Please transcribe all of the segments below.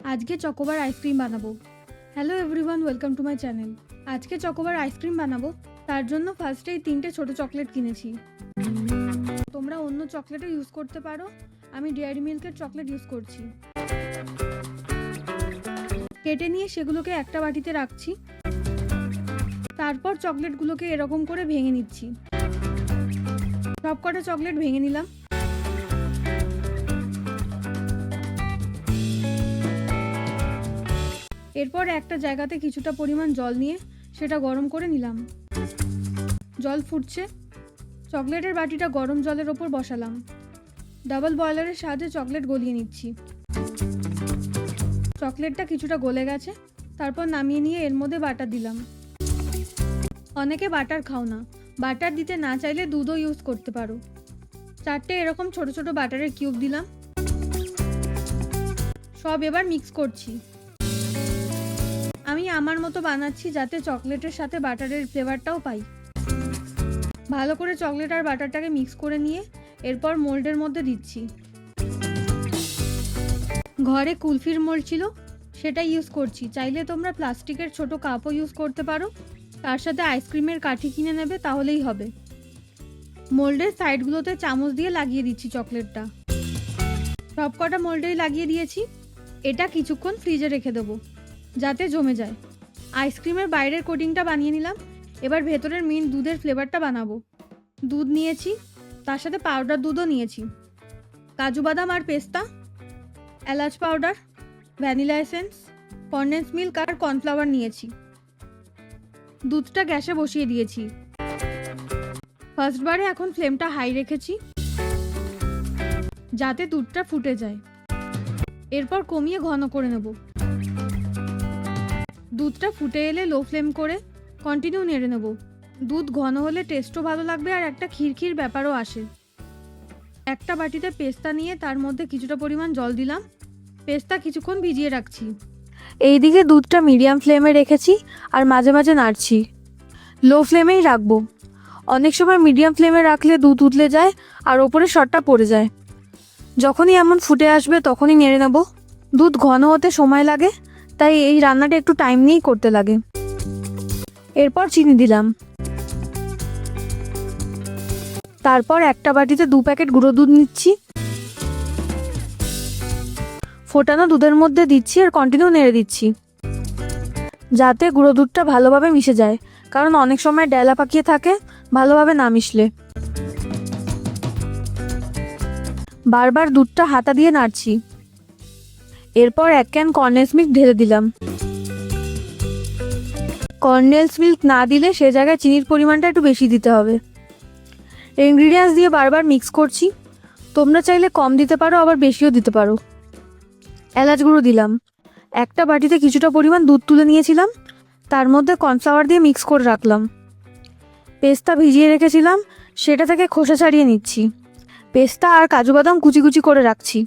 आज के choco bar ice cream बनाबो। Hello everyone, welcome to my channel. आज के चकोबार आइसक्रीम बनाबो तार जोन्नो फार्स्टे 3টে ছোট চকলেট কিনেছি। তোমরা অন্য চকলেটও ইউজ করতে পারো, আমি ডেয়ারি মিল্কের চকলেট ইউজ করছি। কেটে নিয়ে সেগুলোকে একটা বাটিতে রাখছি। তারপর চকলেটগুলোকে এরকম করে ভেঙে নিচ্ছি। সবকটা চকলেট ভেঙে নিলাম। এরপর একটা জায়গাতে কিছুটা পরিমাণ জল নিয়ে সেটা গরম করে নিলাম। জল ফুটছে, চকলেটের বাটিটা গরম জলের ওপর বসালাম। ডাবল বয়লারের সাহায্যে চকলেট গলিয়ে নিচ্ছি। চকলেটটা কিছুটা গলে গেছে, তারপর নামিয়ে নিয়ে এর মধ্যে বাটার দিলাম। অনেকে বাটার খাও না, বাটার দিতে না চাইলে দুধও ইউজ করতে পারো। 4টে এরকম ছোট ছোট বাটারের কিউব দিলাম। সব এবার মিক্স করছি। আমি আমার মতো বানাচ্ছি যাতে চকলেটের সাথে বাটারের ফ্লেভারটাও পাই। ভালো করে চকলেট আর বাটারটাকে মিক্স করে নিয়ে এরপর মোল্ডের মধ্যে দিচ্ছি। ঘরে কুলফির মোল্ড ছিল, সেটা ইউজ করছি। চাইলে তোমরা প্লাস্টিকের ছোট কাপও ইউজ করতে পারো, তার সাথে আইসক্রিমের কাঠি কিনে নেবে, তাহলেই হবে। মোল্ডের সাইডগুলোতে চামচ দিয়ে লাগিয়ে দিচ্ছি চকলেটটা। সবকটা মোল্ডেই লাগিয়ে দিয়েছি। এটা কিছুক্ষণ ফ্রিজে রেখে দেবো যাতে জমে যায়। আইসক্রিমের বাইরের কোটিংটা বানিয়ে নিলাম। এবার ভেতরের মিন্ট দুধের ফ্লেভারটা বানাবো। দুধ নিয়েছি, তার সাথে পাউডার দুধও নিয়েছি। কাজু বাদাম আর পেস্তা, এলাচ powder, vanilla essence, condensed milk আর কর্নফ্লাওয়ার নিয়েছি। দুধটা গ্যাসে বসিয়ে দিয়েছি। ফার্স্টবারে এখন ফ্লেমটা হাই রেখেছি যাতে দুধটা ফুটে যায়। এরপর কমিয়ে ঘন করে নেব। দুধটা ফুটে এলে লো ফ্লেম করে কন্টিনিউ নেড়ে নেব। দুধ ঘন হলে টেস্টও ভালো লাগবে আর একটা খিরখির ব্যাপারও আসে। একটা বাটিতে পেস্তা নিয়ে তার মধ্যে কিছুটা পরিমাণ জল দিলাম। পেস্তা কিছুক্ষণ ভিজিয়ে রাখছি। এইদিকে দুধটা মিডিয়াম ফ্লেমে রেখেছি আর মাঝে মাঝে নাড়ছি। লো ফ্লেমেই রাখবো। অনেক সময় মিডিয়াম ফ্লেমে রাখলে দুধ উতলে যায় আর ওপরে শটটা পড়ে যায়। যখনই এমন ফুটে আসবে তখনই নেড়ে নেব। দুধ ঘন হতে সময় লাগে, তাই এই রান্নাটা একটু টাইম নিয়েই করতে লাগে। এরপর চিনি দিলাম। তারপর একটা বাটিতে 2 প্যাকেট গুঁড়ো দুধ নিচ্ছি। ফোটানো দুধের মধ্যে দিচ্ছি আর কন্টিনিউ নেড়ে দিচ্ছি যাতে গুঁড়ো দুধটা ভালোভাবে মিশে যায়, কারণ অনেক সময় ডেলা পাকিয়ে থাকে ভালোভাবে না মিশলে। বারবার দুধটা হাতা দিয়ে নাড়ছি। এরপর 1 ক্যান কনডেন্স মিল্ক ঢেলে দিলাম। কনডেন্স মিল্ক না দিলে সে জায়গায় চিনির পরিমাণটা একটু বেশি দিতে হবে। ইনগ্রিডিয়েন্টস দিয়ে বারবার মিক্স করছি। তোমরা চাইলে কম দিতে পারো, আবার বেশিও দিতে পারো। এলাচ গুঁড়ো দিলাম। একটা বাটিতে কিছুটা পরিমাণ দুধ তুলে নিয়েছিলাম, তার মধ্যে কর্নফ্লাওয়ার দিয়ে মিক্স করে রাখলাম। পেস্তা ভিজিয়ে রেখেছিলাম, সেটা থেকে খোসা ছাড়িয়ে নিচ্ছি। পেস্তা আর কাজু বাদাম কুচি কুচি করে রাখছি।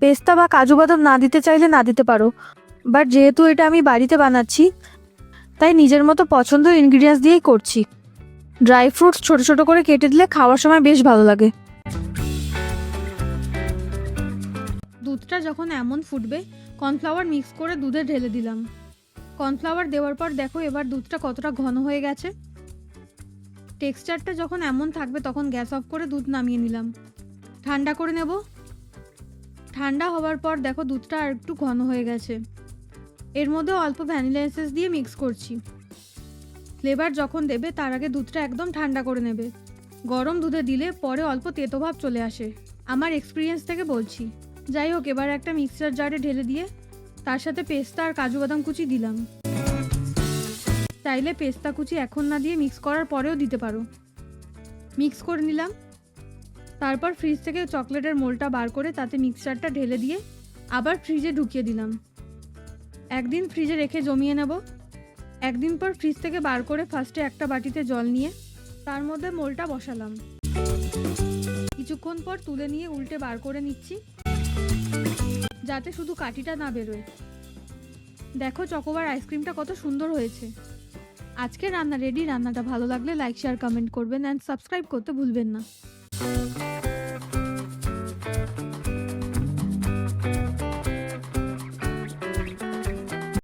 পেস্তা বা কাজু বাদাম না দিতে চাইলে না দিতে পারো, বাট যেহেতু এটা আমি বাড়িতে বানাচ্ছি তাই নিজের মতো পছন্দের ইনগ্রিডিয়েন্টস দিয়েই করছি। ড্রাই ফ্রুটস ছোট ছোট করে কেটে দিলে খাওয়ার সময় বেশ ভালো লাগে। দুধটা যখন এমন ফুটবে কর্নফ্লাওয়ার মিক্স করে দুধে ঢেলে দিলাম। কর্নফ্লাওয়ার দেওয়ার পর দেখো এবার দুধটা কতটা ঘন হয়ে গেছে। টেক্সচারটা যখন এমন থাকবে তখন গ্যাস অফ করে দুধ নামিয়ে নিলাম। ঠান্ডা করে নেব। ঠান্ডা হওয়ার পর দেখো দুধটা আর একটু ঘন হয়ে গেছে। এর মধ্যে অল্প ভ্যানিলা এসেন্স দিয়ে মিক্স করছি। ফ্লেভার যখন দেবে তার আগে দুধটা একদম ঠান্ডা করে নেবে। গরম দুধে দিলে পরে অল্প তেতো ভাব চলে আসে, আমার এক্সপিরিয়েন্স থেকে বলছি। যাই হোক, এবার একটা মিক্সার জারে ঢেলে দিয়ে তার সাথে পেস্তা আর কাজু বাদাম কুচি দিলাম। চাইলে পেস্তা কুচি এখন না দিয়ে মিক্স করার পরেও দিতে পারো। মিক্স করে নিলাম। তারপর ফ্রিজ থেকে চকলেটের মোলটা বার করে তাতে মিক্সচারটা ঢেলে দিয়ে আবার ফ্রিজে ঢুকিয়ে দিলাম। একদিন ফ্রিজে রেখে জমিয়ে নেব। একদিন পর ফ্রিজ থেকে বার করে ফার্স্টে একটা বাটিতে জল নিয়ে তার মধ্যে মোলটা বসালাম। কিছুক্ষণ পর তুলে নিয়ে উল্টে বার করে নিচ্ছি যাতে শুধু কাঠিটা না বেরোয়। দেখো চকোবার আইসক্রিমটা কত সুন্দর হয়েছে। আজকে রান্না রেডি। রান্নাটা ভালো লাগলে লাইক শেয়ার কমেন্ট করবেন অ্যান্ড সাবস্ক্রাইব করতে ভুলবেন না।